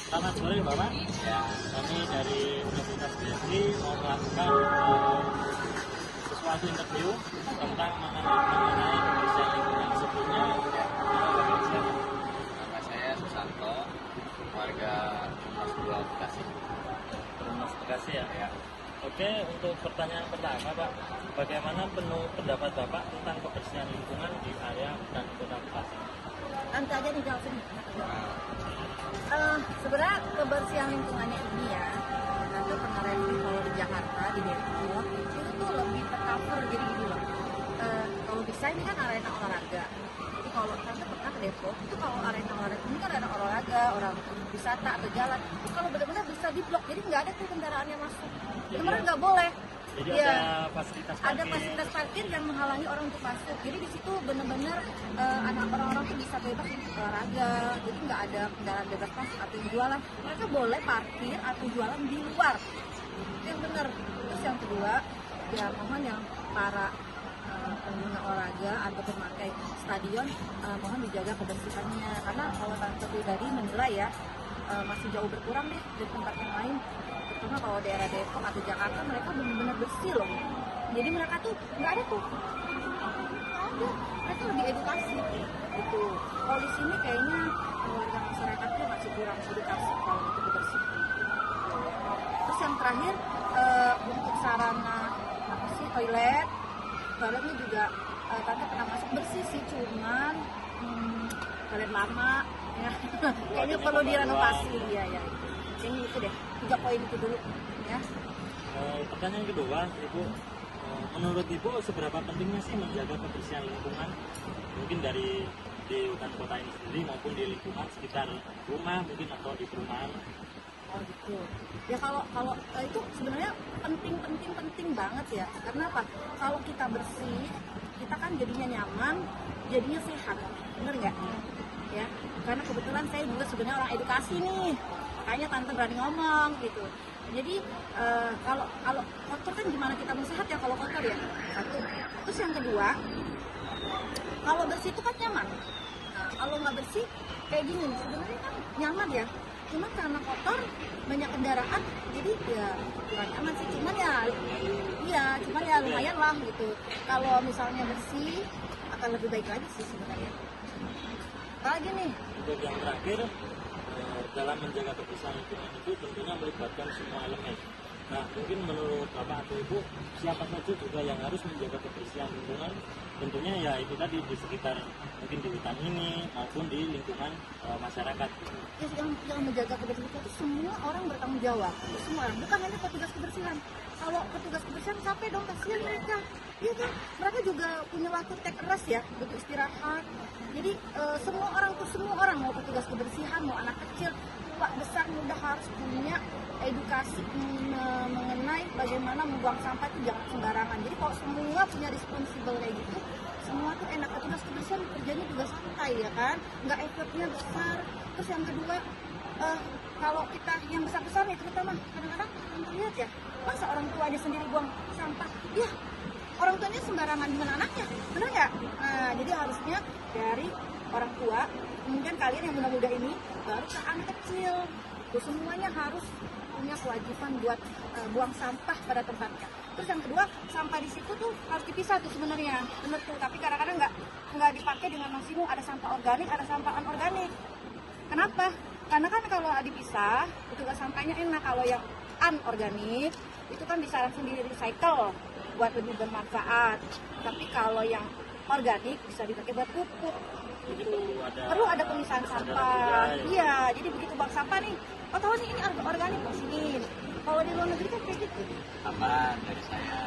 Selamat sore Bapak. Ya, Kami dari Universitas BSI mau melakukan sesuatu interview tentang mengenai kebersihan lingkungan. Sebelumnya, siapa? nama saya Susanto, warga Mas 2 Bekasi. Mas Bekasi ya. Ya, Oke, untuk pertanyaan pertama Pak, bagaimana pendapat Bapak tentang kebersihan lingkungan di area dan kota Bekasi? Nanti aja dijawab sini. Sebenarnya kebersihan lingkungannya ini ya, nanti pernah review kalau di Jakarta di Depok itu tuh lebih tercover jadi gini loh. Kalau bisa ini kan arena olahraga. Jadi kalau nanti pernah ke Depok itu kalau arena olahraga ini kan arena olahraga, orang wisata atau jalan, itu kalau benar-benar bisa diblok, jadi nggak ada tuh kendaraan yang masuk. Benar-benar nggak boleh. Jadi Ya, ada fasilitas parkir. ada fasilitas parkir yang menghalangi orang untuk masuk. Jadi di situ benar-benar anak orang-orang tuh bisa bebas untuk olahraga. Jadi nggak ada kendaraan bebas masuk atau yang jualan. Mereka boleh parkir atau jualan di luar. Itu yang benar. Terus yang kedua, ya mohon yang para pengguna olahraga atau pemakai stadion mohon dijaga kebersihannya. Karena kalau tante pribadi menilai ya masih jauh berkurang deh di tempat yang lain. Terutama kalau daerah Depok atau Jakarta mereka benar-benar bersih loh. Jadi mereka tuh nggak ada tuh, nggak ada. Mereka lebih edukasi gitu. Kalau di sini kayaknya warga masyarakatnya masih kurang edukasi kalau untuk kebersihan. Terus yang terakhir untuk sarana apa sih toiletnya juga tante pernah masuk bersih sih, cuman toilet lama ya kayaknya perlu direnovasi ya. Kayaknya itu deh, 3 poin itu dulu ya. Pertanyaan kedua, Ibu, menurut Ibu seberapa pentingnya sih menjaga kebersihan lingkungan, mungkin dari di hutan kota ini sendiri maupun di lingkungan sekitar rumah mungkin atau di perumahan? Oh gitu. Ya kalau itu sebenarnya penting banget ya. Karena apa? Kalau kita bersih, kita kan jadinya nyaman, jadinya sehat. Bener nggak? Ya. Karena kebetulan saya juga sebenarnya orang edukasi nih. Makanya tante berani ngomong gitu. Jadi kalau kotor kan gimana kita mau sehat ya kalau kotor ya? Satu. Terus yang kedua, kalau bersih itu kan nyaman. Nah, kalau nggak bersih kayak gini nih, sebenarnya kan nyaman ya. Cuma karena kotor, banyak kendaraan, jadi ya kurang nyaman sih. Cuman ya lumayan lah gitu. Kalau misalnya bersih akan lebih baik lagi sih sebenarnya. Apalagi nih? Untuk yang terakhir, dalam menjaga kebersihan lingkungan itu tentunya melibatkan semua elemen. Nah, mungkin menurut Bapak atau Ibu, siapa saja juga yang harus menjaga kebersihan lingkungan? Tentunya ya itu tadi di sekitar mungkin di hutan ini maupun di lingkungan masyarakat. Ya, yang menjaga kebersihan itu semua orang bertanggung jawab. Semua orang, bukan hanya petugas kebersihan. Kalau petugas kebersihan capek dong, kasihan mereka. Iya kan, mereka juga punya waktu take rest ya, butuh istirahat. Jadi semua orang mau petugas kebersihan, mau anak kecil, tua, besar, muda harus punya edukasi mengenai bagaimana membuang sampah itu jangan sembarangan. Jadi kalau semua punya responsible kayak gitu, semua tuh enak. Petugas kebersihan kerjanya juga santai ya kan, nggak effortnya besar. Terus yang kedua, kalau kita yang besar-besar nih terutama kadang-kadang kita lihat ya, masa orang tuanya sendiri buang sampah, ya orang tuanya sembarangan dengan anaknya, benar nggak? Nah, jadi harusnya dari orang tua, kemudian kalian yang muda-muda ini, baru ke anak kecil. Itu semuanya harus punya kewajiban buat buang sampah pada tempatnya. Terus yang kedua, sampah di situ tuh harus dipisah tuh sebenarnya, bener tuh. Tapi kadang-kadang nggak dipakai dengan maksimum. Ada sampah organik, ada sampah anorganik. Kenapa? Karena kan kalau dipisah, itu sampahnya enak. Kalau yang anorganik itu kan bisa langsung di recycle buat lebih bermanfaat. Tapi kalau yang organik bisa dipakai buat pupuk. Jadi Perlu ada pemisahan sampah. Iya, jadi begitu buang sampah nih, oh tahu nih ini organik kok sini. Kalau di luar negeri kan kayak gitu. tambahan dari saya,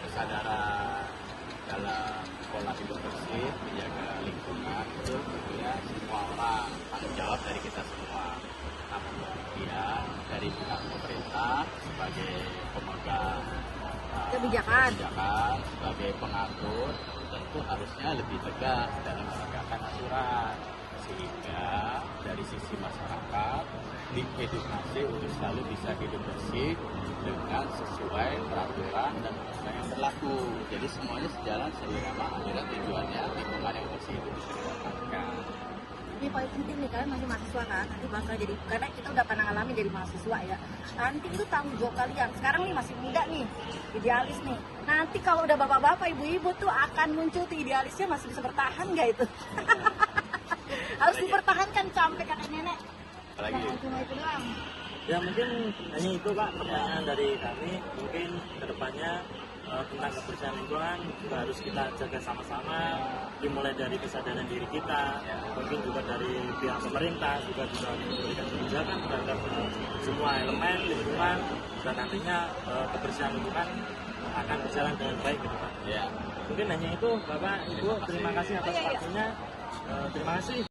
kesadaran dalam pola hidup bersih, menjaga lingkungan itu tentunya semua orang, tanggung jawab dari kita semua. Namun demikian dari pihak pemerintah sebagai pemegang Kebijakan. sebagai pengatur tentu harusnya lebih tegas dalam menegakkan aturan, sehingga dari sisi masyarakat diedukasi untuk selalu bisa hidup bersih dengan sesuai peraturan dan aturan yang berlaku. Jadi semuanya sejalan seirama akhirnya tujuannya lingkungan yang bersih itu bisa didapatkan. ini paling penting nih, kalian masih mahasiswa kan, nanti bakal jadi, karena kita udah pernah ngalamin jadi mahasiswa ya, nanti itu tanggung jawab kalian. Sekarang nih masih muda nih, idealis nih, nanti kalau udah bapak-bapak, ibu-ibu tuh akan muncul tuh idealisnya, masih bisa bertahan nggak itu? Harus dipertahankan sampai kakek nenek. Apalagi? Jangan cuma itu doang. Ya mungkin hanya itu Pak pertanyaan dari kami. Mungkin kedepannya tentang kebersihan lingkungan juga harus kita jaga sama-sama, dimulai dari kesadaran diri kita, mungkin juga dari pihak pemerintah juga bisa memberikan kebijakan terhadap semua elemen lingkungan, dan nantinya kebersihan lingkungan akan berjalan dengan baik gitu Pak. Ya. Mungkin hanya itu Bapak Ibu, terima kasih atas waktunya. Terima kasih.